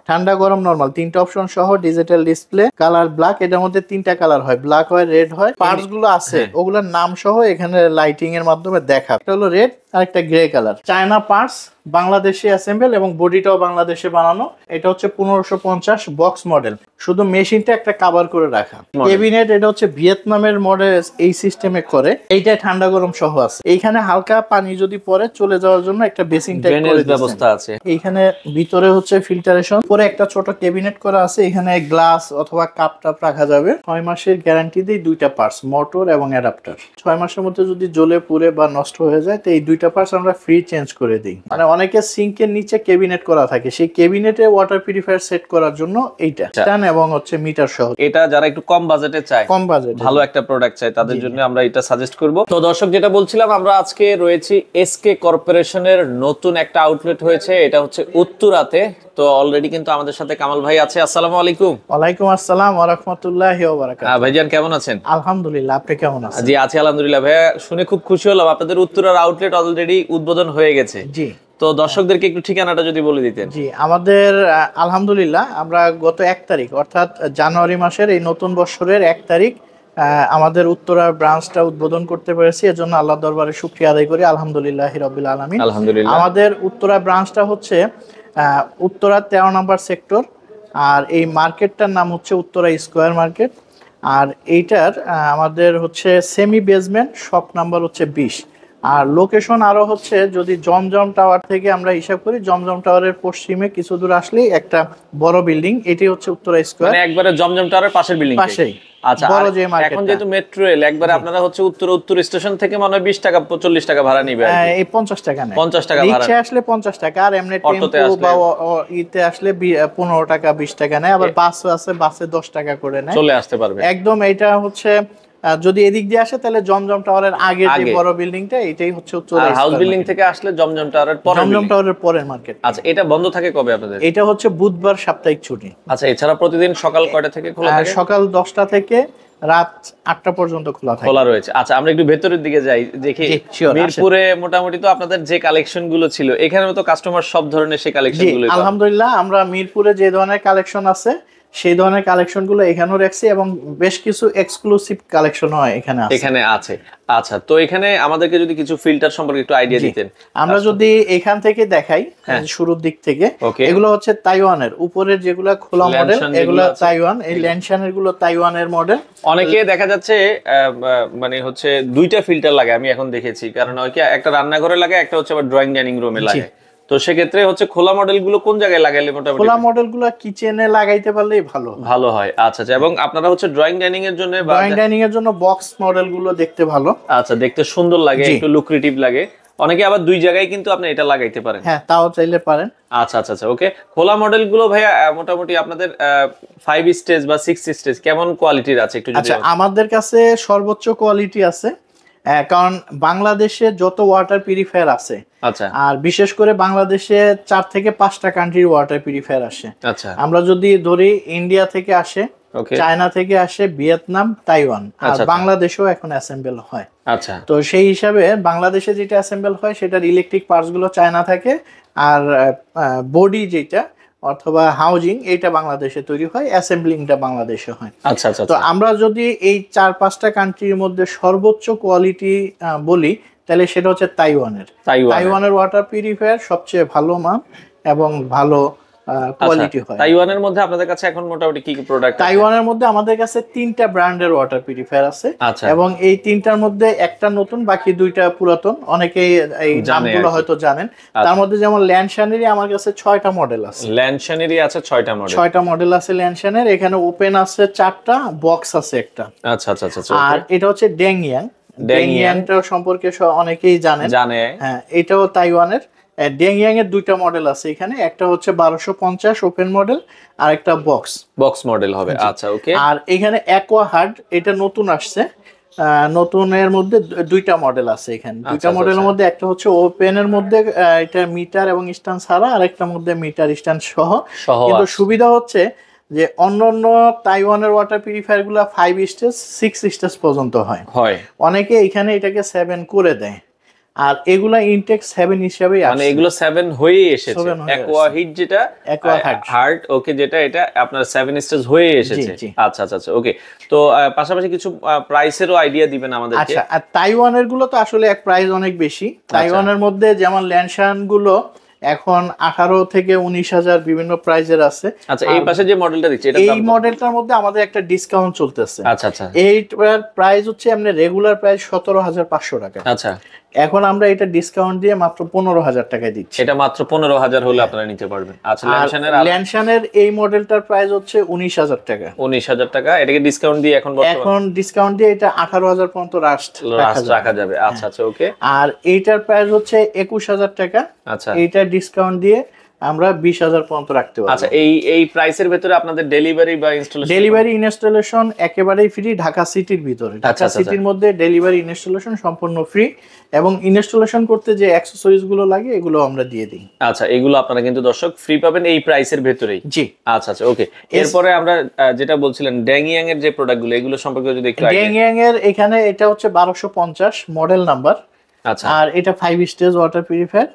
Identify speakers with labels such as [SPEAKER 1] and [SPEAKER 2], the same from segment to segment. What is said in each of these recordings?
[SPEAKER 1] ঠান্ডা গরম নরমাল তিনটা অপশন সহ ডিজিটাল ডিসপ্লে, কালার ব্ল্যাক, এটার মধ্যে তিনটা কালার হয়, ব্ল্যাক হয়, রেড হয়। পার্টস গুলো আছে ওগুলোর নাম সহ এখানে লাইটিং এর মাধ্যমে দেখা। এটা হলো রেড আর একটা গ্রে কালার। চায়না পার্টস, বাংলাদেশে অ্যাসেম্বল এবং বডিটাও বাংলাদেশে বানানো। এটা হচ্ছে 1550 বক্স মডেল, শুধু মেশিনটা একটা কভার করে রাখা। ক্যাবিনেট এটা হচ্ছে ভিয়েতনামের মডেল, এই সিস্টেমে করে। এইটা ঠান্ডা গরম সহ আছে। এইখানে হালকা পানি যদি পড়ে চলে যাওয়ার জন্য একটা বেসিং টাইপ করে
[SPEAKER 2] ব্যবস্থা আছে।
[SPEAKER 1] এইখানে ভিতরে হচ্ছে ফিল্টারেশন, পরে একটা ছোট ক্যাবিনেট করা আছে। এখানে গ্লাস অথবা কাপ টাপ রাখা যাবে। 6 মাসের গ্যারান্টি দেই দুইটা পার্টস, মোটর এবং অ্যাডাপ্টার। 6 মাসের মধ্যে যদি জ্বলে পুড়ে বা নষ্ট হয়ে যায় তো এই দুইটা পার্টস আমরা ফ্রি চেঞ্জ করে দিই। মানে অনেকে সিঙ্কের নিচে ক্যাবিনেট করা থাকে, সেই ক্যাবিনেটে ওয়াটার পিউরিফায়ার সেট করার জন্য এইটা এবং হচ্ছে মিটার সহ।
[SPEAKER 2] এটা যারা একটু কম বাজেটে চায়,
[SPEAKER 1] কম বাজেট
[SPEAKER 2] ভালো একটা প্রোডাক্ট চায়, তাদের জন্য আমরা এটা সাজেস্ট করব। তো দর্শক, যেটা বলছিলাম, আমরা আজকে রয়েছি এসকে কর্পোরেশনের নতুন একটা আউটলেট হয়েছে, এটা হচ্ছে উত্তরাতে। তো অলরেডি কিন্তু আমাদের সাথে কামাল ভাই আছে। আসসালামু আলাইকুম।
[SPEAKER 1] ওয়ালাইকুম আসসালাম ওয়া রাহমাতুল্লাহি ওয়া বারাকাতুহু।
[SPEAKER 2] ভাইজান কেমন আছেন?
[SPEAKER 1] আলহামদুলিল্লাহ, আপনি কেমন আছেন?
[SPEAKER 2] জি আছি আলহামদুলিল্লাহ। ভাইয়া, শুনে খুব খুশি হলাম আপনাদের উত্তরার আউটলেট অলরেডি উদ্বোধন হয়ে গেছে।
[SPEAKER 1] জি,
[SPEAKER 2] তো দর্শকদেরকে একটু ঠিকানাটা যদি বলে দিতেন।
[SPEAKER 1] জি, আমাদের আলহামদুলিল্লাহ আমরা গত 1 তারিখ অর্থাৎ জানুয়ারি মাসের এই নতুন বছরের 1 তারিখ আমাদের উত্তরা ব্রাঞ্চটা উদ্বোধন করতে পেরেছি। এর জন্য আল্লাহর দরবারে শুকরিয়া আদায় করি, আলহামদুলিল্লাহি রাব্বিল আলামিন।
[SPEAKER 2] আলহামদুলিল্লাহ। আমাদের
[SPEAKER 1] উত্তরা ব্রাঞ্চটা হচ্ছে উত্তরা 13 নম্বর সেক্টর, আর এই মার্কেটটার নাম হচ্ছে উত্তরা স্কয়ার মার্কেট। আর এইটার আমাদের হচ্ছে সেমি বেসমেন্ট, শপ নাম্বার হচ্ছে 20। আর লোকেশন আরো হচ্ছে যদি জমজম টাওয়ার থেকে আমরা হিসাব করি, জমজম টাওয়ারের পশ্চিমে কিছু দূর আসলেই একটা বড় বিল্ডিং, এটি হচ্ছে উত্তরা স্কয়ার,
[SPEAKER 2] মানে একবারে জমজম টাওয়ারের পাশের বিল্ডিং
[SPEAKER 1] পাশেই।
[SPEAKER 2] আচ্ছা,
[SPEAKER 1] বড় যে মার্কেট,
[SPEAKER 2] এখন যেহেতু মেট্রো রেল একবারে আপনারা হচ্ছে উত্তর স্টেশন থেকে মনে হয় 20 টাকা 40 টাকা ভাড়া নিবে।
[SPEAKER 1] এই 50 টাকা নেয়,
[SPEAKER 2] 50 টাকা ভাড়া।
[SPEAKER 1] রিকশা আসলে 50 টাকা, আর এমনি টেম্পো বা ইতে আসলে 15 টাকা 20 টাকা নেয়। আবার বাসও আছে, বাসে 10 টাকা করে নেয়,
[SPEAKER 2] চলে আসতে পারবে
[SPEAKER 1] একদম। এটা হচ্ছে যদি এদিক দিয়ে আসে তাহলে জমজম টাওয়ারের আগে যে বড় বিল্ডিংটা, এটাই হচ্ছে উত্তরা।
[SPEAKER 2] আর হাউস বিল্ডিং থেকে আসলে জমজম টাওয়ারের
[SPEAKER 1] পরের মার্কেট।
[SPEAKER 2] আচ্ছা, এটা বন্ধ থাকে কবে আপনাদের?
[SPEAKER 1] এটা হচ্ছে বুধবার সাপ্তাহিক ছুটি।
[SPEAKER 2] আচ্ছা, এছাড়া প্রতিদিন সকাল কয়টা থেকে খোলা থাকে?
[SPEAKER 1] সকাল 10টা থেকে রাত 8টা পর্যন্ত খোলা
[SPEAKER 2] রয়েছে। আচ্ছা, আমরা একটু ভেতরের দিকে যাই, দেখি মিরপুরে মোটামুটি তো আপনাদের যে কালেকশন গুলো ছিল, এখানে তো কাস্টমার সব ধরনের সেই কালেকশন গুলো।
[SPEAKER 1] আলহামদুলিল্লাহ, আমরা মিরপুরে যে ধরনের কালেকশন আছে সেই ধরনের কালেকশন গুলো এখানেও রাখছি, এবং বেশ কিছু এক্সক্লুসিভ কালেকশনও এখানে আছে।
[SPEAKER 2] আচ্ছা, তো এখানে আমাদেরকে যদি কিছু ফিল্টার সম্পর্কে একটু আইডিয়া দিতেন।
[SPEAKER 1] আমরা যদি এখান থেকে দেখাই, শুরুর দিক থেকে, এগুলো হচ্ছে তাইওয়ানের উপরের যেগুলো খোলা মডেল, এগুলো তাইওয়ান। এই ল্যান্ডশানের গুলো তাইওয়ানের মডেল।
[SPEAKER 2] অনেকে দেখা যাচ্ছে মানে হচ্ছে দুইটা ফিল্টার লাগে, আমি এখন দেখেছি, কারণ একটা রান্নাঘরে লাগে, একটা হচ্ছে আবার ড্রয়িং ডাইনিং রুমে লাগে। তো সেক্ষেত্রে হচ্ছে খোলা মডেল গুলো কোন জায়গায় লাগাইলে মোটামুটি?
[SPEAKER 1] খোলা মডেল গুলো কিচেনে লাগাইতে পারলেই ভালো
[SPEAKER 2] হয়। আচ্ছা, এবং আপনারা হচ্ছে ড্রয়িং ডাইনিং এর জন্য
[SPEAKER 1] বক্স মডেল গুলো দেখতে ভালো।
[SPEAKER 2] আচ্ছা, দেখতে সুন্দর লাগে, একটু লুক্রেটিভ লাগে। অনেকে আবার দুই জায়গায় কিন্তু আপনি এটা লাগাইতে পারেন।
[SPEAKER 1] হ্যাঁ, তাও চাইলে পারেন।
[SPEAKER 2] আচ্ছা, ওকে। খোলা মডেল গুলো ভাইয়া মোটামুটি আপনাদের 5 স্টেজ বা 6 স্টেজ কেমন কোয়ালিটির আছে একটু?
[SPEAKER 1] আচ্ছা, আমাদের কাছে সর্বোচ্চ কোয়ালিটি আছে, কারণ বাংলাদেশে যত ওয়াটার পিউরিফায়ার আছে,
[SPEAKER 2] আচ্ছা, আর
[SPEAKER 1] বিশেষ করে বাংলাদেশে 4 থেকে 5টা কান্ট্রির ওয়াটার পিউরিফায়ার আসে।
[SPEAKER 2] আচ্ছা,
[SPEAKER 1] আমরা যদি ধরি ইন্ডিয়া থেকে আসে, চায়না থেকে আসে, ভিয়েতনাম, তাইওয়ান, আর বাংলাদেশেও এখন অ্যাসেম্বল হয়।
[SPEAKER 2] আচ্ছা,
[SPEAKER 1] তো সেই হিসাবে বাংলাদেশে যেটা অ্যাসেম্বল হয় সেটার ইলেকট্রিক পার্টস গুলো চায়না থাকে, আর বডি যেটা অথবা হাউজিং এইটা বাংলাদেশে তৈরি হয়, অ্যাসেম্বলিংটা বাংলাদেশে হয়।
[SPEAKER 2] আচ্ছা,
[SPEAKER 1] তো আমরা যদি এই 4-5টা কান্ট্রির মধ্যে সর্বোচ্চ কোয়ালিটি বলি, তাহলে সেটা হচ্ছে তাইওয়ানের ওয়াটার পিউরিফায়ার সবচেয়ে ভালো মান এবং ভালো কোয়ালিটি হয়।
[SPEAKER 2] তাইওয়ানের মধ্যে আপনাদের কাছে এখন মোটামুটি কি কি প্রোডাক্ট?
[SPEAKER 1] তাইওয়ানের মধ্যে আমাদের কাছে 3টা ব্র্যান্ডের ওয়াটার পিউরিফায়ার আছে, এবং এই 3টার মধ্যে একটা নতুন, বাকি 2টা পুরাতন। অনেকেই এই নামগুলো হয়তো জানেন। তার মধ্যে যেমন ল্যান্ডশানেরই আমার কাছে 6টা মডেল আছে।
[SPEAKER 2] ল্যান্ডশানেরই আছে 6টা
[SPEAKER 1] মডেল আছে ল্যান্ডশানের। এখানে ওপেন আছে 4টা, বক্স আছে একটা।
[SPEAKER 2] আচ্ছা,
[SPEAKER 1] আর এটা হচ্ছে ডেংইয়াংটার সম্পর্কে অনেকেই জানে। হ্যাঁ, এটাও তাইওয়ানের। ডেংইয়াং এর 2টা মডেল আছে এখানে, একটা হচ্ছে 1250 ওপেন মডেল, আর একটা বক্স মডেল হবে।
[SPEAKER 2] আচ্ছা, ওকে।
[SPEAKER 1] আর এখানে অ্যাকোয়া হার্ড, এটা নতুন আসছে। নতুনের মধ্যে 2টা মডেল আছে এখানে। 2টা মডেলের মধ্যে একটা হচ্ছে ওপেন এর মধ্যে, এটা মিটার এবং স্ট্যান্ড ছাড়া, আর একটা মধ্যে মিটার স্ট্যান্ড সহ। কিন্তু সুবিধা হচ্ছে যে অন্যান্য তাইওয়ানের ওয়াটার পিউরিফায়ার গুলা 5 স্টেজ 6 স্টেজ পর্যন্ত হয়। অনেকে এখানে এটাকে 7 করে দেয়। আর এগুলা ইনটেক 7 হিসাবেই
[SPEAKER 2] মানে
[SPEAKER 1] আসছে,
[SPEAKER 2] এগুলো 7 হয়ে এসেছে।
[SPEAKER 1] 7 হয়ে
[SPEAKER 2] অ্যাকোয়া হিট যেটা
[SPEAKER 1] Aqua Heart।
[SPEAKER 2] হার্ট, ওকে, যেটা এটা আপনার 7 স্টেজ হয়ে এসেছে।
[SPEAKER 1] জি।
[SPEAKER 2] আচ্ছা আচ্ছা আচ্ছা, ওকে। তো পাশাপাশি কিছু প্রাইসেরও আইডিয়া দিবেন আমাদেরকে।
[SPEAKER 1] আচ্ছা, আর তাইওয়ানের গুলো তো আসলে এক প্রাইস অনেক বেশি। তাইওয়ানের মধ্যে যেমন ল্যানশান গুলো এখন 18 থেকে 19,000 বিভিন্ন প্রাইজের আছে।
[SPEAKER 2] আচ্ছা, এই পাশে যে মডেলটা দিচ্ছে এটা
[SPEAKER 1] এই মডেলটার মধ্যে আমাদের একটা ডিসকাউন্ট চলতেছে।
[SPEAKER 2] আচ্ছা আচ্ছা
[SPEAKER 1] এইটার প্রাইস হচ্ছে এমনি রেগুলার প্রাইস 17,500 টাকা।
[SPEAKER 2] আচ্ছা,
[SPEAKER 1] এখন আমরা এটা ডিসকাউন্ট দিয়ে মাত্র 15,000 টাকায় দিচ্ছি।
[SPEAKER 2] এটা মাত্র 15,000 হলে আপনারা নিতে পারবেন। আচ্ছা,
[SPEAKER 1] ল্যানশানের এই মডেলটার প্রাইস হচ্ছে 19,000 টাকা।
[SPEAKER 2] 19,000 টাকা, এটাকে ডিসকাউন্ট দিয়ে এখন
[SPEAKER 1] ডিসকাউন্ট দিয়ে এটা 18,000 পর্যন্ত
[SPEAKER 2] রাখা যাবে। আচ্ছা আচ্ছা, ওকে।
[SPEAKER 1] আর এইটার প্রাইস হচ্ছে 21,000 টাকা।
[SPEAKER 2] আচ্ছা,
[SPEAKER 1] এইটা ডিসকাউন্ট দিয়ে আমরা 20,000 পর্যন্ত রাখতে পারবো।
[SPEAKER 2] আচ্ছা, এই প্রাইসের ভিতরে আপনাদের ডেলিভারি বা
[SPEAKER 1] ইনস্টলেশন একেবারেই ফ্রি ঢাকা সিটির ভিতরে। ঢাকা সিটির মধ্যে ডেলিভারি ইনস্টলেশন সম্পূর্ণ ফ্রি, এবং ইনস্টলেশন করতে যে অ্যাকসেসরিজ গুলো লাগে এগুলো আমরা দিয়ে দিই।
[SPEAKER 2] আচ্ছা, এগুলো আপনারা কিন্তু দর্শক ফ্রি পাবেন এই প্রাইসের ভিতরেই।
[SPEAKER 1] জি,
[SPEAKER 2] আচ্ছা আচ্ছা, ওকে। এরপরে আমরা যেটা বলছিলেন ড্যাংইয়াং এর যে প্রোডাক্টগুলো, এগুলো সম্পর্কে যদি একটু
[SPEAKER 1] ড্যাংইয়াং এর এখানে এটা হচ্ছে 1250 মডেল নাম্বার।
[SPEAKER 2] আচ্ছা,
[SPEAKER 1] আর এটা 5 স্টেজ ওয়াটার পিউরিফায়ার,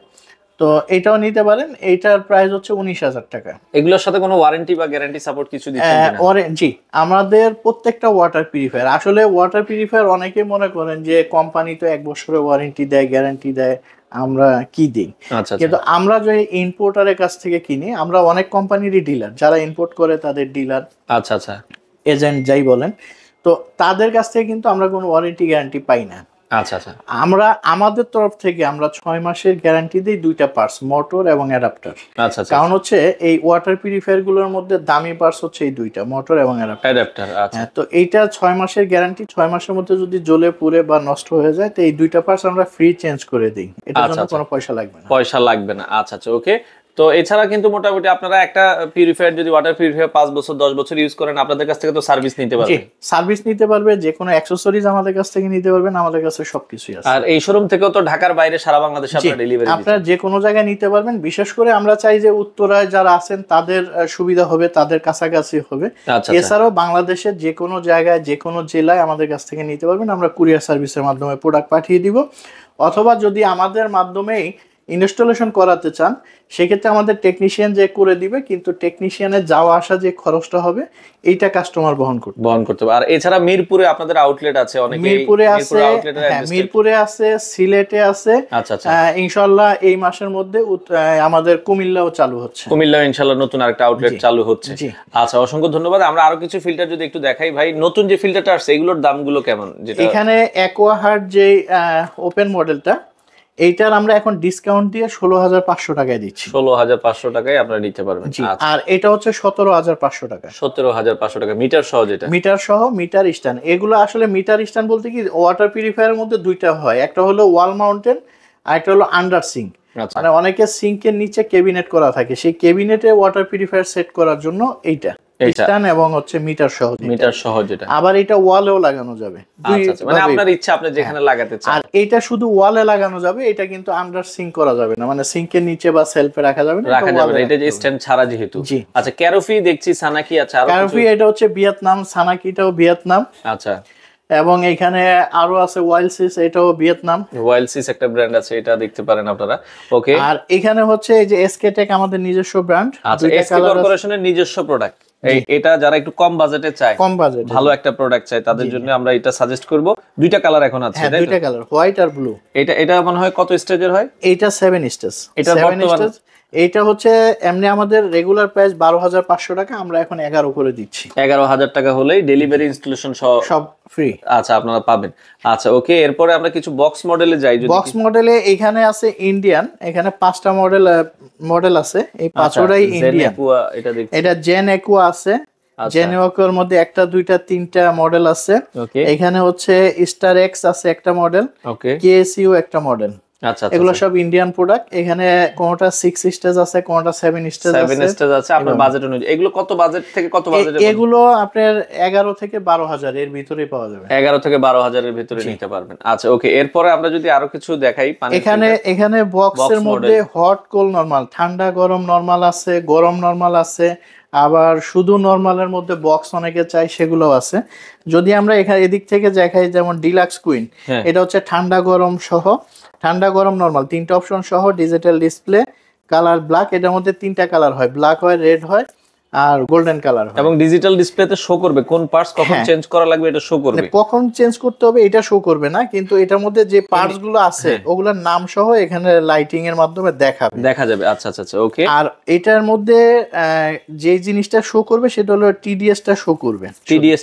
[SPEAKER 1] তো এটাও নিতে পারেন। এইটার প্রাইস হচ্ছে 19,000 টাকা।
[SPEAKER 2] এগুলোর সাথে কোনো ওয়ারেন্টি বা গ্যারান্টি সাপোর্ট কিছু দিচ্ছেন কিনা?
[SPEAKER 1] জি, আমাদের প্রত্যেকটা ওয়াটার পিউরিফায়ার, আসলে ওয়াটার পিউরিফায়ার অনেকে মনে করেন যে কোম্পানি তো 1 বছরের ওয়ারেন্টি দেয়, গ্যারান্টি দেয়, আমরা কি দিই।
[SPEAKER 2] আচ্ছা,
[SPEAKER 1] কিন্তু আমরা যে ইম্পোর্টারের কাছ থেকে কিনি, আমরা অনেক কোম্পানিরই ডিলার, যারা ইম্পোর্ট করে তাদের ডিলার,
[SPEAKER 2] আচ্ছা আচ্ছা,
[SPEAKER 1] এজেন্ট যাই বলেন, তো তাদের কাছ থেকে কিন্তু আমরা কোনো ওয়ারেন্টি গ্যারান্টি পাই না।
[SPEAKER 2] আচ্ছা আচ্ছা,
[SPEAKER 1] আমরা আমাদের তরফ থেকে আমরা 6 মাসের গ্যারান্টি দিই 2টা পার্টস, মোটর এবং অ্যাডাপ্টার।
[SPEAKER 2] আচ্ছা আচ্ছা,
[SPEAKER 1] কারণ হচ্ছে এই ওয়াটার পিউরিফায়ার গুলোর মধ্যে দামি পার্টস হচ্ছে এই 2টা, মোটর এবং
[SPEAKER 2] অ্যাডাপ্টার। আচ্ছা,
[SPEAKER 1] তো এইটা 6 মাসের গ্যারান্টি, 6 মাসের মধ্যে যদি জ্বলে পুড়ে বা নষ্ট হয়ে যায় তো এই 2টা পার্টস আমরা ফ্রি চেঞ্জ করে দিই, এটার জন্য কোনো পয়সা লাগবে না।
[SPEAKER 2] আচ্ছা আচ্ছা, ওকে। তো এছাড়া কিন্তু মোটামুটি আপনারা একটা পিউরিফায়ার যদি ওয়াটার পিউরিফায়ার 5 বছর 10 বছর ইউজ করেন, আপনাদের কাছ থেকে তো সার্ভিস নিতে পারবেন।
[SPEAKER 1] সার্ভিস নিতে পারবে, যে কোনো অ্যাকসেসরিজ আমাদের কাছ থেকে নিতে পারবেন, আমাদের কাছে সবকিছুই আছে।
[SPEAKER 2] আর এই শোরুম থেকেও তো ঢাকার বাইরে সারা বাংলাদেশে আপনারা ডেলিভারি দিচ্ছেন।
[SPEAKER 1] আপনারা যে কোনো জায়গায় নিতে পারবেন। বিশেষ করে আমরা চাই যে উত্তরায় যারা আছেন তাদের সুবিধা হবে, তাদের কাছাকাছি হবে। এছাড়াও বাংলাদেশের যে কোনো জায়গায় যে কোনো জেলায় আমাদের কাছ থেকে নিতে পারবেন। আমরা কুরিয়ার সার্ভিসের মাধ্যমে প্রোডাক্ট পাঠিয়ে দিব, অথবা যদি আমাদের মাধ্যমেই ইনস্টলেশন করাতে চান সেক্ষেত্রে আমাদের টেকনিশিয়ান যে করে দিবে, কিন্তু টেকনিশিয়ানের যাওয়া আসা যে খরচটা হবে এইটা কাস্টমার বহন করতে হবে।
[SPEAKER 2] আর এছাড়া মিরপুরে আপনাদের আউটলেট আছে, অনেক
[SPEAKER 1] মিরপুরে আছে, মিরপুরে আছে, সিলেটে আছে।
[SPEAKER 2] আচ্ছা আচ্ছা,
[SPEAKER 1] ইনশাআল্লাহ এই মাসের মধ্যে আমাদের কুমিল্লাও চালু হচ্ছে।
[SPEAKER 2] কুমিল্লাও ইনশাআল্লাহ নতুন আরেকটা আউটলেট চালু হচ্ছে। আচ্ছা, অসংখ্য ধন্যবাদ। আমরা আরো কিছু ফিল্টার যদি একটু দেখাই ভাই, নতুন যে ফিল্টারটা আসছে এগুলোর দামগুলো কেমন? যেটা
[SPEAKER 1] এখানে অ্যাকোয়া হার্ট যে ওপেন মডেলটা, এইটার আমরা এখন ডিসকাউন্ট দিয়ে 16,500 টাকায় দিচ্ছি।
[SPEAKER 2] 16,500 টাকায় আপনারা নিতে পারবেন।
[SPEAKER 1] আর এটা হচ্ছে 17,500 টাকা।
[SPEAKER 2] 17,500 টাকা মিটার সহ, যেটা
[SPEAKER 1] মিটার সহ, মিটার স্ট্যান্ড। এগুলো আসলে মিটার স্ট্যান্ড বলতে কি, ওয়াটার পিউরিফায়ারের মধ্যে 2টা হয়, একটা হলো ওয়াল মাউন্টেন আর একটা হলো আন্ডার সিঙ্ক। মানে অনেকে সিঙ্কের নিচে ক্যাবিনেট করা থাকে, সেই ক্যাবিনেটে ওয়াটার পিউরিফায়ার সেট করার জন্য এইটা স্ট্যান্ড, এবং হচ্ছে মিটার সহ যেটা। আবার এটা ওয়ালেও লাগানো যাবে।
[SPEAKER 2] আচ্ছা, মানে আপনার ইচ্ছা আপনি যেখানে লাগাতে চান।
[SPEAKER 1] আর এটা শুধু ওয়ালে লাগানো যাবে, এটা কিন্তু আন্ডার সিঙ্ক করা যাবে না, মানে সিঙ্কের নিচে বা সেলফে রাখা যাবে না।
[SPEAKER 2] এটা যে স্ট্যান্ড ছাড়া যেহেতু। আচ্ছা, ক্যারোফি দেখছি, সানাকি আছে, আর
[SPEAKER 1] ক্যারোফি এটা হচ্ছে ভিয়েতনাম, সানাকিটাও ভিয়েতনাম।
[SPEAKER 2] আচ্ছা,
[SPEAKER 1] এবং এখানে আরো আছে ওয়াইলসিস, এটাও ভিয়েতনাম।
[SPEAKER 2] ওয়াইলসিস একটা ব্র্যান্ড আছে, এটা দেখতে পারেন আপনারা। ওকে,
[SPEAKER 1] আর এখানে হচ্ছে এই যে এসকে টেক আমাদের নিজস্ব ব্র্যান্ড।
[SPEAKER 2] আচ্ছা, এসকে কর্পোরেশনের নিজস্ব প্রোডাক্ট। এটা যারা একটু কম বাজেটে চায়,
[SPEAKER 1] কম বাজেট
[SPEAKER 2] ভালো একটা প্রোডাক্ট চায়, তাদের জন্য আমরা এটা সাজেস্ট করব। 2টা কালার এখন আছে,
[SPEAKER 1] তাই তো? 2টা কালার, হোয়াইট আর ব্লু।
[SPEAKER 2] এটা মনে হয় কত স্টেজের হয়?
[SPEAKER 1] এটা 7 স্টেজ।
[SPEAKER 2] এটা 7 স্টেজ।
[SPEAKER 1] এইটা হচ্ছে এমনি আমাদের রেগুলার প্রাইস 12,500 টাকা, আমরা এখন 11 করে দিচ্ছি।
[SPEAKER 2] 11,000 টাকা হলেই ডেলিভারি ইনস্টলেশন সব
[SPEAKER 1] ফ্রি।
[SPEAKER 2] আচ্ছা, আপনারা পাবেন। আচ্ছা, ওকে। এরপরে আমরা কিছু বক্স মডেলে যাই।
[SPEAKER 1] বক্স মডেলে এখানে আছে ইন্ডিয়ান, এখানে 5টা মডেল আছে, এই 5টাই ইন্ডিয়ান। এটা জেন একুয়া আছে, জেন একুয়ার মধ্যে 1টা 2টা 3টা মডেল আছে। এখানে হচ্ছে স্টার এক্স আছে একটা মডেল, কেএসইউ একটা মডেল।
[SPEAKER 2] আচ্ছা,
[SPEAKER 1] এগুলো সব ইন্ডিয়ান প্রোডাক্ট। এখানে কোনটা 6 স্টেজ আছে, কোনটা 7 স্টেজ আছে।
[SPEAKER 2] আপনার বাজেট অনুযায়ী এগুলো কত বাজেট থেকে কত বাজেট?
[SPEAKER 1] এগুলো আপনার 11 থেকে 12,000 এর ভিতরেই পাওয়া যাবে।
[SPEAKER 2] 11 থেকে 12,000 এর ভিতরে নিতে পারবেন। আচ্ছা, ওকে। এরপরে আমরা যদি আরো কিছু দেখাই,
[SPEAKER 1] এখানে বক্সের মধ্যে হট কোল্ড নরমাল, ঠান্ডা গরম নরমাল আছে, গরম নরমাল আছে, আবার শুধু নরমালের মধ্যে বক্স অনেকে চাই, সেগুলোও আছে। যদি আমরা এখানে এদিক থেকে দেখাই, যেমন ডিলাক্স কুইন, এটা হচ্ছে ঠান্ডা গরম সহ, ঠান্ডা গরম নরমাল তিনটা অপশন সহ, ডিজিটাল ডিসপ্লে, কালার ব্ল্যাক। এটার মধ্যে তিনটা কালার হয়, ব্ল্যাক হয়, রেড হয় আর গোল্ডেন কালার হয়।
[SPEAKER 2] এবং ডিজিটাল ডিসপ্লেতে শো করবে কোন পার্টস কখন চেঞ্জ করা লাগবে, এটা শো করবে।
[SPEAKER 1] কখন চেঞ্জ করতে হবে এটা শো করবে না, কিন্তু এটার মধ্যে যে পার্টস গুলো আছে ওগুলোর নাম সহ এখানে লাইটিং এর মাধ্যমে দেখা যাবে।
[SPEAKER 2] আচ্ছা আচ্ছা আচ্ছা, ওকে।
[SPEAKER 1] আর এটার মধ্যে যে জিনিসটা শো করবে সেটা হলো টিডিএস টা শো করবে,
[SPEAKER 2] টিডিএস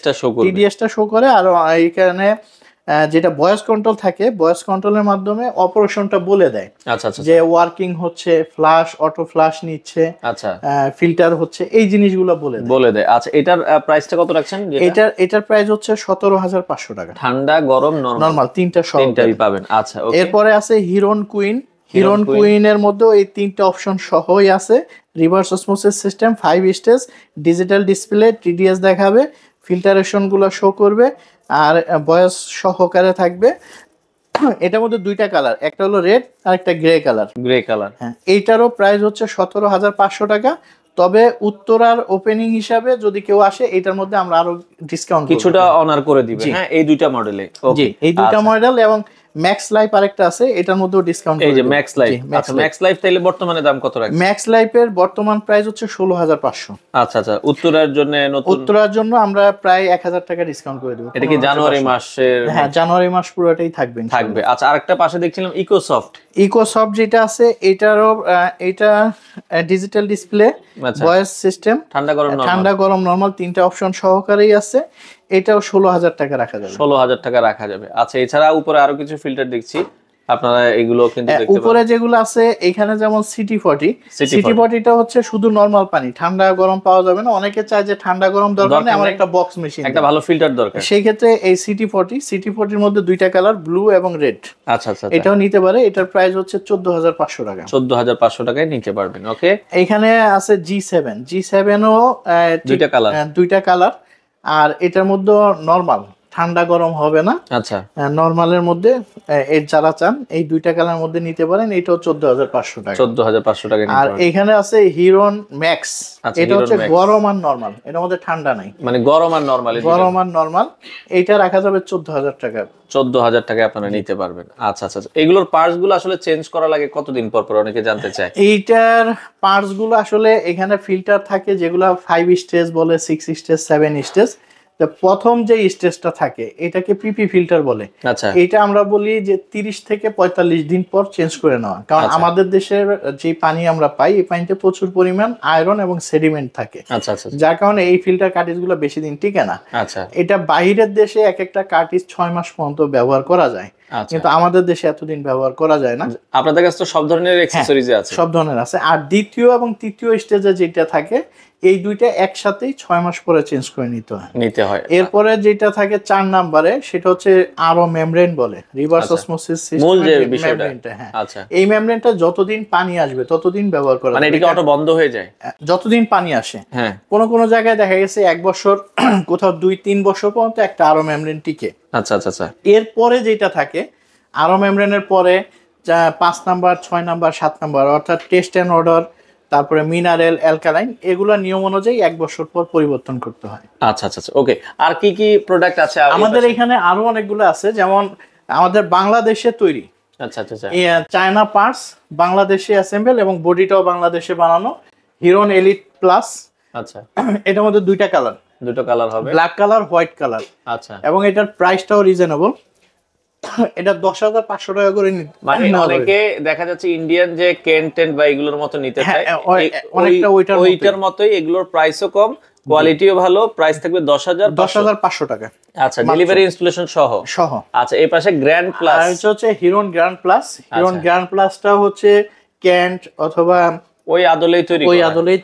[SPEAKER 2] টা শো করে।
[SPEAKER 1] আর এখানে যেটা ভয়েস কন্ট্রোল থাকে, ভয়েস কন্ট্রোলের মাধ্যমে অপারেশনটা বলে দেয়।
[SPEAKER 2] আচ্ছা আচ্ছা,
[SPEAKER 1] যে ওয়ার্কিং হচ্ছে, ফ্ল্যাশ অটো ফ্ল্যাশ নিচ্ছে,
[SPEAKER 2] আচ্ছা
[SPEAKER 1] ফিল্টার হচ্ছে, এই জিনিসগুলো বলে দেয়।
[SPEAKER 2] আচ্ছা, এটার প্রাইসটা কত রাখছেন?
[SPEAKER 1] এটার প্রাইস হচ্ছে 17,500 টাকা।
[SPEAKER 2] ঠান্ডা গরম
[SPEAKER 1] নরমাল তিনটাই
[SPEAKER 2] পাবেন। আচ্ছা, ওকে।
[SPEAKER 1] এরপরে আছে হিরন কুইন। হিরন কুইনের মধ্যেও এই তিনটা অপশন সহই আছে। Reverse osmosis system, 5 stage, digital display, TDS দেখাবে, ফিল্টারেশন গুলো শো করবে আর ভয়েস সহকারে থাকবে। এটার মধ্যে দুইটা কালার, একটা হলো রেড আর একটা গ্রে কালার। হ্যাঁ, এইটারও প্রাইস হচ্ছে 17,500 টাকা। তবে উত্তরার ওপেনিং হিসাবে যদি কেউ আসে, এটার মধ্যে আমরা আরো ডিসকাউন্ট
[SPEAKER 2] কিছুটা অনার করে দিবে। হ্যাঁ, এই দুইটা মডেলে।
[SPEAKER 1] জি, এই দুইটা মডেল এবং ম্যাক্স লাইফ আরেকটা আছে, এটার মধ্যেও ডিসকাউন্ট।
[SPEAKER 2] এই যে ম্যাক্স লাইফ। আচ্ছা, ম্যাক্স লাইফ তাইলে বর্তমানে দাম কত রাখছেন?
[SPEAKER 1] ম্যাক্স লাইফের বর্তমান প্রাইস হচ্ছে 16,500।
[SPEAKER 2] আচ্ছা আচ্ছা, উত্তরার জন্য
[SPEAKER 1] আমরা প্রায় 1,000 টাকা ডিসকাউন্ট করে দেব।
[SPEAKER 2] এটা কি জানুয়ারি মাসের?
[SPEAKER 1] হ্যাঁ, জানুয়ারি মাস পুরোটাই থাকবে।
[SPEAKER 2] আচ্ছা, আরেকটা পাশে দেখছিলাম
[SPEAKER 1] ইকোসফট যেটা আছে, এটারও এটা ডিজিটাল ডিসপ্লে, ভয়েস সিস্টেম, ঠান্ডা গরম নরমাল তিনটা অপশন সহকারেই আছে। এটাও 16,000 টাকা রাখা যাবে।
[SPEAKER 2] 16,000 টাকা রাখা যাবে। আচ্ছা, এছাড়া উপরে আরো কিছু ফিল্টার দেখছি, আপনারা এগুলো কিন্তু দেখতে পারেন।
[SPEAKER 1] উপরে যেগুলো আছে এখানে যেমন সিটি 40টা হচ্ছে শুধু নরমাল পানি, ঠান্ডা গরম পাওয়া যাবে না। অনেকে চায় যে ঠান্ডা গরম দরকার নেই, আমার একটা বক্স মেশিন,
[SPEAKER 2] একটা ভালো ফিল্টার দরকার।
[SPEAKER 1] সেই ক্ষেত্রে এই সিটি 40 মধ্যে দুইটা কালার, ব্লু এবং রেড।
[SPEAKER 2] আচ্ছা আচ্ছা,
[SPEAKER 1] এটাও নিতে পারে। এটার প্রাইস হচ্ছে 14,500 টাকা।
[SPEAKER 2] 14,500 টাকায় নিতে পারবেন। ওকে।
[SPEAKER 1] এখানে আছে G7 ও দুইটা কালার। আর এটার মধ্যে নরমাল, ঠান্ডা গরম হবে না।
[SPEAKER 2] আচ্ছা,
[SPEAKER 1] নরমালের মধ্যে এর যারা চান এই দুইটা কালার মধ্যে নিতে পারেন। এটাও 14,500 টাকা।
[SPEAKER 2] 14,500 টাকা।
[SPEAKER 1] আর এখানে আছে হিরন ম্যাক্স, এটা হচ্ছে গরম আর নরমাল, এটার মধ্যে ঠান্ডা নাই,
[SPEAKER 2] মানে গরম আর
[SPEAKER 1] নরমাল। এটা রাখা যাবে 14,000 টাকা।
[SPEAKER 2] 14,000 টাকায় আপনারা নিতে পারবেন। আচ্ছা আচ্ছা, এগুলোর পার্টস গুলো আসলে চেঞ্জ করা লাগে কতদিন পর পর, অনেকে জানতে চায়।
[SPEAKER 1] এইটার পার্টস গুলো আসলে এখানে ফিল্টার থাকে যেগুলো 5 স্টেজ বলে, 6 স্টেজ, 7 স্টেজ। প্রথম যে স্টেজটা থাকে এটাকে পিপি ফিল্টার বলে।
[SPEAKER 2] আচ্ছা,
[SPEAKER 1] এটা আমরা বলি যে 30 থেকে 45 দিন পর চেঞ্জ করে নেওয়া, কারণ আমাদের দেশের যে পানি আমরা পাই এই পানিতে প্রচুর পরিমাণ আয়রন এবং সেডিমেন্ট থাকে।
[SPEAKER 2] আচ্ছা আচ্ছা,
[SPEAKER 1] যার কারণে এই ফিল্টার কার্টিজ গুলো বেশি দিন টিকে না।
[SPEAKER 2] আচ্ছা,
[SPEAKER 1] এটা বাইরের দেশে এক একটা কার্টিজ 6 মাস পর্যন্ত ব্যবহার করা যায়, কিন্তু আমাদের দেশে এতদিন ব্যবহার করা যায় না।
[SPEAKER 2] আপনাদের কাছে তো সব ধরনের অ্যাকসেসরিজ আছে?
[SPEAKER 1] সব ধরনের আছে। আর দ্বিতীয় এবং তৃতীয় স্টেজে যেটা থাকে এই দুইটা একসাথেই 6 মাস পরে চেঞ্জ করে নিতে হয়। এরপরে যেটা থাকে 4 নম্বরে, সেটা হচ্ছে আরো মেমব্রেন বলে, রিভার্স অসমোসিস সিস্টেম। হ্যাঁ, এই মেমব্রেনটা যতদিন পানি আসবে ততদিন ব্যবহার করা,
[SPEAKER 2] মানে এটা কি অটো বন্ধ হয়ে যায়
[SPEAKER 1] যতদিন পানি আসে?
[SPEAKER 2] হ্যাঁ,
[SPEAKER 1] কোন জায়গায় দেখা গেছে 1 বছর, কোথাও 2-3 বছর পর্যন্ত একটা আরো মেমব্রেন টিকে।
[SPEAKER 2] আচ্ছা আচ্ছা আচ্ছা।
[SPEAKER 1] এরপরে যেটা থাকে আরো মেমব্রেনের পরে 5 নাম্বার, 6 নাম্বার, 7 নাম্বার, অর্থাৎ টেস্ট এন্ড অর্ডার, তারপরে মিনারেল, অ্যালকালাইন, এগুলা নিয়ম অনুযায়ী 1 বছর পর পরিবর্তন করতে হয়।
[SPEAKER 2] আচ্ছা আচ্ছা, ওকে। আর কি কি প্রোডাক্ট আছে
[SPEAKER 1] আমাদের এখানে? আরো অনেকগুলো আছে, যেমন আমাদের বাংলাদেশে তৈরি,
[SPEAKER 2] আচ্ছা আচ্ছা,
[SPEAKER 1] চায়না পার্টস, বাংলাদেশে অ্যাসেম্বল এবং বডিটাও বাংলাদেশে বানানো, হিরন এলিট প্লাস।
[SPEAKER 2] আচ্ছা,
[SPEAKER 1] এটার মধ্যে দুটো কালার হবে, ব্ল্যাক কালার, হোয়াইট কালার।
[SPEAKER 2] আচ্ছা, এবং
[SPEAKER 1] এটার প্রাইসটাও রিজনেবল, এটা 10,500 টাকা করে।
[SPEAKER 2] মানে অনেকে দেখা যাচ্ছে ইন্ডিয়ান যে কেন্টেন্ট বা এগুলোর মতো নিতে চায়,
[SPEAKER 1] অনেকটা
[SPEAKER 2] ওইটার মতোই, এগুলোর প্রাইসও কম, কোয়ালিটিও ভালো, প্রাইস থাকবে 10,500
[SPEAKER 1] টাকা।
[SPEAKER 2] আচ্ছা, ডেলিভারি ইনস্টলেশন সহ। আচ্ছা, এই পাশে গ্র্যান্ড প্লাস,
[SPEAKER 1] এটা হচ্ছে হিরন গ্র্যান্ড প্লাস। হিরন গ্র্যান্ড প্লাসটা হচ্ছে কেন্ট অথবা
[SPEAKER 2] ওই আদলেই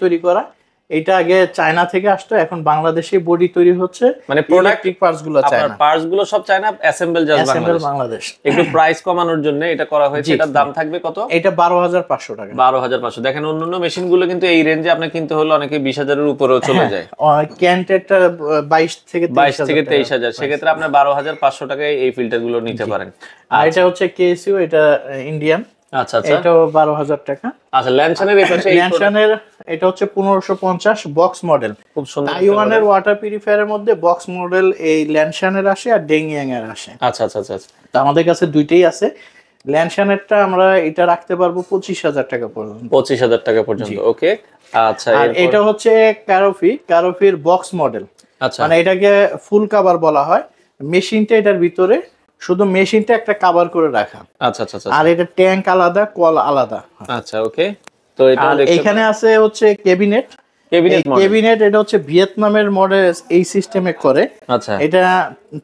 [SPEAKER 2] তৈরি করা।
[SPEAKER 1] এটা আগে চায়না থেকে আসতো, এখন বাংলাদেশে বডি তৈরি হচ্ছে,
[SPEAKER 2] মানে প্রোডাক্ট পার্টস গুলো চায়না, পার্টস গুলো সব চায়না, অ্যাসেম্বল জাস্ট বাংলাদেশ। একটু প্রাইস কমানোর জন্য এটা করা হয়েছে। এটার দাম থাকবে কত?
[SPEAKER 1] এটা 12,500 টাকা।
[SPEAKER 2] 12,500। দেখেন অন্যান্য মেশিন গুলো কিন্তু এই রেঞ্জে আপনি কিনতে হলে অনেকে 20,000 এর উপরেও চলে যায়।
[SPEAKER 1] ক্যান্টেটটা 22 থেকে
[SPEAKER 2] 23,000। সেক্ষেত্রে আপনি 12,500 টাকায় এই ফিল্টার গুলো নিতে পারেন।
[SPEAKER 1] আর এটা হচ্ছে কেএসইউ, এটা ইন্ডিয়ান।
[SPEAKER 2] আচ্ছা আচ্ছা,
[SPEAKER 1] এটাও 12,000 টাকা।
[SPEAKER 2] আচ্ছা ল্যানশনের এই পাশে
[SPEAKER 1] ল্যানশনের এটা হচ্ছে 1550 বক্স মডেল।
[SPEAKER 2] খুব সুন্দর
[SPEAKER 1] তাইওয়ানের ওয়াটার পিউরিফায়ারের মধ্যে বক্স মডেল এই ল্যানশনের আসে আর ডেংইয়াং এর আসে।
[SPEAKER 2] আচ্ছা আচ্ছা আচ্ছা,
[SPEAKER 1] তো আমাদের কাছে দুইটাই আছে। ল্যানশনেরটা আমরা এটা রাখতে পারবো 25,000 টাকা পর্যন্ত।
[SPEAKER 2] 25,000 টাকা পর্যন্ত, ওকে। আচ্ছা,
[SPEAKER 1] আর এটা হচ্ছে কারোফির বক্স মডেল।
[SPEAKER 2] আচ্ছা,
[SPEAKER 1] মানে এটাকে ফুল কভার বলা হয়। মেশিনটা এটার ভিতরে, শুধু মেশিনটা একটা কভার করে রাখা।
[SPEAKER 2] আচ্ছা আচ্ছা আচ্ছা,
[SPEAKER 1] আর এটা ট্যাঙ্ক আলাদা, কল আলাদা।
[SPEAKER 2] আচ্ছা ওকে। তো এটা
[SPEAKER 1] এখানে আছে হচ্ছে কেবিনেট। এটা হচ্ছে ভিয়েতনামের মডেল, এই সিস্টেমে করে।
[SPEAKER 2] আচ্ছা,
[SPEAKER 1] এটা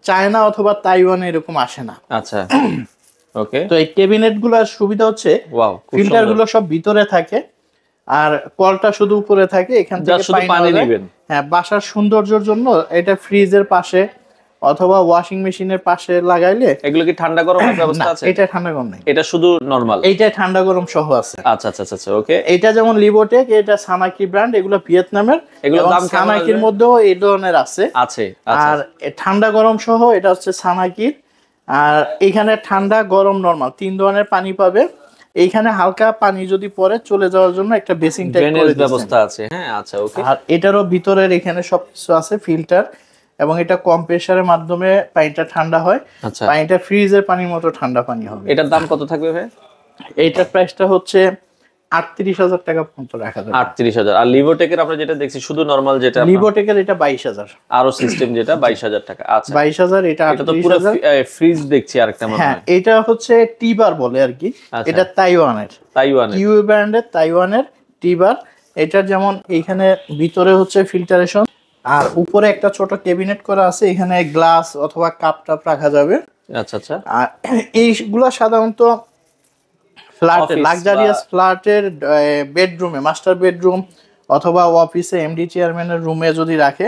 [SPEAKER 1] চায়না অথবা তাইওয়ান এরকম আসে না।
[SPEAKER 2] আচ্ছা ওকে।
[SPEAKER 1] তো এই ক্যাবিনেট গুলোর সুবিধা হচ্ছে ফিল্টার গুলো সব ভিতরে থাকে আর কলটা শুধু উপরে থাকে, এখান থেকে পানি নেবেন। হ্যাঁ, বাসার সৌন্দর্যের জন্য এটা ফ্রিজের পাশে অথবা ওয়াশিং মেশিনের পাশে লাগাইলে।
[SPEAKER 2] এগুলো কি ঠান্ডা গরমের ব্যবস্থা আছে?
[SPEAKER 1] এটা ঠান্ডা গরম নাই,
[SPEAKER 2] এটা শুধু নরমাল।
[SPEAKER 1] এইটা ঠান্ডা গরম সহ আছে।
[SPEAKER 2] আচ্ছা আচ্ছা আচ্ছা ওকে।
[SPEAKER 1] এটা যেমন লিবোটেক, এটা সানাকি ব্র্যান্ড, এগুলো ভিয়েতনামের।
[SPEAKER 2] এগুলো দাম কেমন?
[SPEAKER 1] সানাকির মধ্যেও এই ধরনের আছে। আর ঠান্ডা গরম সহ এটা হচ্ছে সানাকির। আর এখানে ঠান্ডা গরম নরমাল 3 ধরনের পানি পাবে। এইখানে হালকা পানি যদি পড়ে চলে যাওয়ার জন্য একটা বেসিং টাইপের
[SPEAKER 2] ব্যবস্থা আছে। হ্যাঁ আচ্ছা ওকে।
[SPEAKER 1] আর এটারও ভিতরের এখানে সবকিছু আছে, ফিল্টার, এবং এটা কম প্রেসারের মাধ্যমে পানিটা ঠান্ডা হয়। পানিটা ফ্রিজের পানির মতো ঠান্ডা পানি হবে।
[SPEAKER 2] এটার দাম কত থাকবে ভাই?
[SPEAKER 1] এইটার প্রাইসটা হচ্ছে 38,000 টাকা পর্যন্ত রাখা যাবে।
[SPEAKER 2] 38,000। আর লিবোটেকের আমরা যেটা দেখছি শুধু নরমাল, যেটা
[SPEAKER 1] লিবোটেকের এটা 22,000।
[SPEAKER 2] আরো সিস্টেম যেটা 22,000 টাকা। আচ্ছা
[SPEAKER 1] 22,000। এটা
[SPEAKER 2] তো পুরো ফ্রিজ দেখছি আরেকটা মনে হয়।
[SPEAKER 1] হ্যাঁ, এটা হচ্ছে টিবার বলে আর কি। এটা তাইওয়ানের কিউ ব্র্যান্ডের, তাইওয়ানের টিবার। এটা যেমন এইখানে ভিতরে হচ্ছে ফিল্টারেশন আর উপরে একটা ছোট ক্যাবিনেট করা আছে, এখানে গ্লাস অথবা কাপ টাপ রাখা যাবে।
[SPEAKER 2] আচ্ছা আচ্ছা।
[SPEAKER 1] আর এইগুলা সাধারণত ফ্ল্যাটে, লাক্সারিয়াস ফ্ল্যাটের বেডরুমে, মাস্টার বেডরুম অথবা অফিসে এমডি চেয়ারম্যানের রুমে যদি রাখে,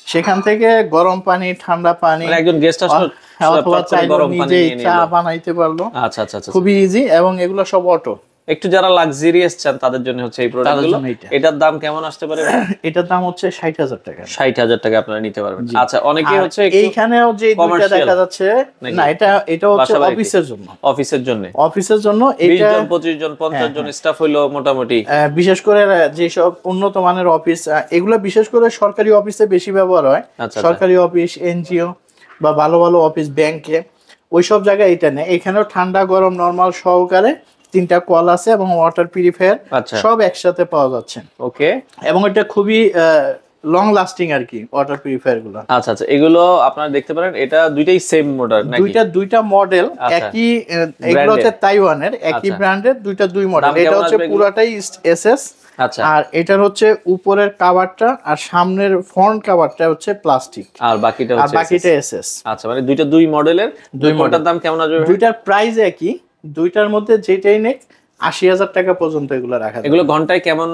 [SPEAKER 1] সেখান থেকে গরম পানি, ঠান্ডা পানি,
[SPEAKER 2] একজন গেস্ট আসলো
[SPEAKER 1] অথবা চাইলে নিজেই চা বানাইতে পারলো।
[SPEAKER 2] আচ্ছা আচ্ছা আচ্ছা,
[SPEAKER 1] খুবই ইজি। এবং এগুলো সব অটো।
[SPEAKER 2] একটু যারা লাক্সারিয়াস চান তাদের জন্য হচ্ছে এই প্রোডাক্টগুলো। এটার দাম কেমন আসতে পারে?
[SPEAKER 1] এটার দাম হচ্ছে 60,000 টাকা।
[SPEAKER 2] 60,000 টাকা আপনারা নিতে পারবেন। আচ্ছা, অনেকে হচ্ছে
[SPEAKER 1] এইখানেও যে দুটো দেখা যাচ্ছে না, এটা হচ্ছে অফিসের জন্য। অফিসের জন্য
[SPEAKER 2] 20 জন 25 জন 50 জন স্টাফ হইলো মোটামুটি।
[SPEAKER 1] বিশেষ করে যেসব উন্নত মানের অফিস, এগুলো বিশেষ করে সরকারি অফিসে বেশি ব্যবহার হয়। সরকারি অফিস, এনজিও বা ভালো ভালো অফিস, ব্যাংকে, ওইসব জায়গায় এটা নেই। এখানেও ঠান্ডা গরম নরমাল সহকারে 3টা কল আছে এবং ওয়াটার পিউরিফায়ার সব একসাথে পাওয়া যাচ্ছে।
[SPEAKER 2] ওকে।
[SPEAKER 1] এবং এটা খুবই লং লাস্টিং আর কি ওয়াটার পিউরিফায়ার গুলো।
[SPEAKER 2] আচ্ছা আচ্ছা, এগুলো আপনারা দেখতে পারেন, এটা দুইটাই সেম মডেল নাকি?
[SPEAKER 1] দুইটা মডেল একই। এগুলো হচ্ছে তাইওয়ানের একই ব্র্যান্ডের দুই মডেল। এটা হচ্ছে পুরাটাই এসএস।
[SPEAKER 2] আচ্ছা।
[SPEAKER 1] আর এটার হচ্ছে উপরের কভারটা আর সামনের ফ্রন্ট কভারটা হচ্ছে প্লাস্টিক,
[SPEAKER 2] আর বাকিটা
[SPEAKER 1] এসএস।
[SPEAKER 2] আচ্ছা, মানে দুই মডেলের দুইটার দাম কেমন আসবে?
[SPEAKER 1] দুইটার প্রাইস একই। দুইটার মধ্যে যেটাই নেক 80,000 টাকা পর্যন্ত এগুলো রাখা যায়।
[SPEAKER 2] এগুলো ঘন্টায় কেমন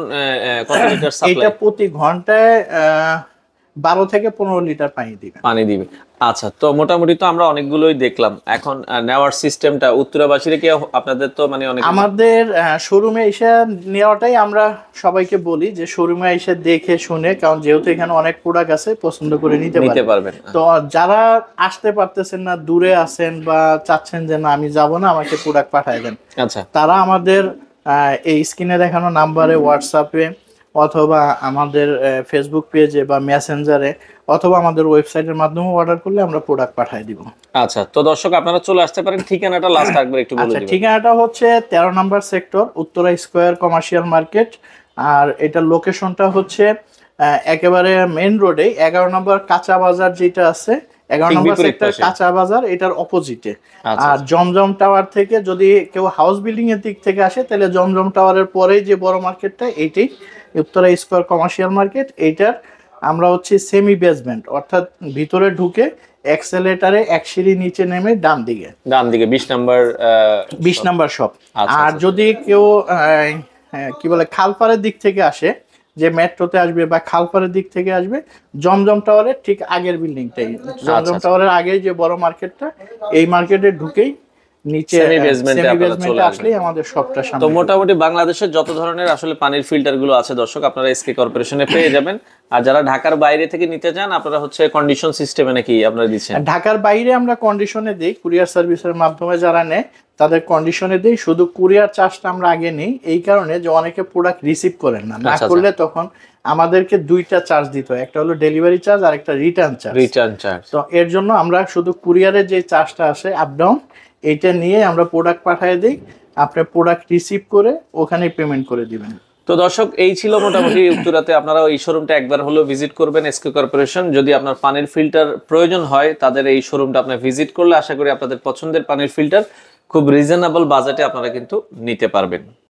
[SPEAKER 2] কত লিটার সাপ্লাই?
[SPEAKER 1] এটা প্রতি ঘন্টায় 12 থেকে 15 লিটার পানি দিবে।
[SPEAKER 2] আচ্ছা, তো মোটামুটি তো আমরা অনেকগুলোই দেখলাম। এখন নেওয়ার সিস্টেমটা উত্তরাবাসীরা কি আপনাদের তো মানে অনেক,
[SPEAKER 1] আমাদের শোরুমে এসে নেওয়াটাই আমরা সবাইকে বলি যে শোরুমে এসে দেখে শুনে, কারণ যেহেতু এখানে অনেক প্রোডাক্ট আছে, পছন্দ করে নিতে পারবেন। তো যারা আসতে পারতেছেন না, দূরে আছেন বা চাচ্ছেন যে না আমি যাব না, আমাকে প্রোডাক্ট পাঠিয়ে দেন,
[SPEAKER 2] আচ্ছা,
[SPEAKER 1] তারা আমাদের এই স্ক্রিনে দেখানো নাম্বারে হোয়াটসঅ্যাপে অথবা আমাদের ফেসবুক পেজে বা মেসেঞ্জারে অথবা আমাদের ওয়েবসাইটের মাধ্যমে অর্ডার করলে আমরা প্রোডাক্ট পাঠিয়ে দিব।
[SPEAKER 2] আচ্ছা, তো দর্শক আপনারা চলে আসতে পারেন। ঠিকানাটা লাস্ট একবার একটু বলে দিবেন।
[SPEAKER 1] ঠিকানাটা হচ্ছে 13 নম্বর sector, Uttara square commercial market. আর এটার লোকেশনটা হচ্ছে একেবারে মেইন রোডে 11 নম্বর কাঁচা বাজার যেটা আছে, 11 নম্বর সেক্টর কাঁচা বাজার, এটার অপোজিটে। আর জমজম টাওয়ার থেকে যদি কেউ হাউস বিল্ডিং এর দিক থেকে আসে, তাহলে জমজম টাওয়ারের পরেই যে বড় মার্কেটটা, এইটাই উত্তরা স্কয়ার কমার্শিয়াল মার্কেট। এইটার আমরা হচ্ছে সেমি বেসমেন্ট, অর্থাৎ ভিতরে ঢুকে এক্সেলেটারে এক সিঁড়ি নিচে নেমে ডান দিকে 20 নাম্বার শপ। আর যদি কেউ কি বলে খালপাড়ের দিক থেকে আসে, যে মেট্রোতে আসবে বা খালপাড়ের দিক থেকে আসবে, জমজম টাওয়ারের ঠিক আগের বিল্ডিংটাই, জমজম টাওয়ারের আগেই যে বড় মার্কেটটা, এই মার্কেটে ঢুকেই নিচে
[SPEAKER 2] সেমি বেসমেন্টে আপনারা চলে
[SPEAKER 1] আসলেই আমাদের সবটা
[SPEAKER 2] তো
[SPEAKER 1] সামনে।
[SPEAKER 2] মোটামুটি বাংলাদেশের যত ধরনের আসলে পানির ফিল্টার গুলো আছে দর্শক আপনারা এসকে কর্পোরেশনে পেয়ে যাবেন। আর যারা ঢাকার বাইরে থেকে নিতে চান আপনারা হচ্ছে কন্ডিশন সিস্টেমে নাকি আপনারা দিচ্ছেন?
[SPEAKER 1] ঢাকার বাইরে আমরা কন্ডিশনে দিই, কুরিয়ার সার্ভিসের মাধ্যমে যারা নেয় তাদের কন্ডিশনে দিই। শুধু কুরিয়ার চার্জটা আমরা আগে নিই এই কারণে যে অনেকে প্রোডাক্ট রিসিভ করেন না, না করলে তখন আমাদেরকে দুইটা চার্জ দিতে হয়, একটা হলো ডেলিভারি চার্জ আর একটা রিটার্ন চার্জ। তো এর জন্য আমরা শুধু কুরিয়ারের যে চার্জটা আসে আপ ডাউন এইটা নিয়ে আমরা প্রোডাক্ট পাঠিয়ে দিই, আপনি প্রোডাক্ট রিসিভ করে ওখানেই পেমেন্ট করে দিবেন।
[SPEAKER 2] তো দর্শক এই ছিল মোটামুটি উত্তরাতে, আপনারা এই শোরুমটা একবার হলো ভিজিট করবেন এসকে কর্পোরেশন। যদি আপনার পানির ফিল্টার প্রয়োজন হয় তাদের এই শোরুমটা আপনি ভিজিট করলে আশা করি আপনাদের পছন্দের পানির ফিল্টার খুব রিজনেবল বাজেটে আপনারা কিন্তু নিতে পারবেন।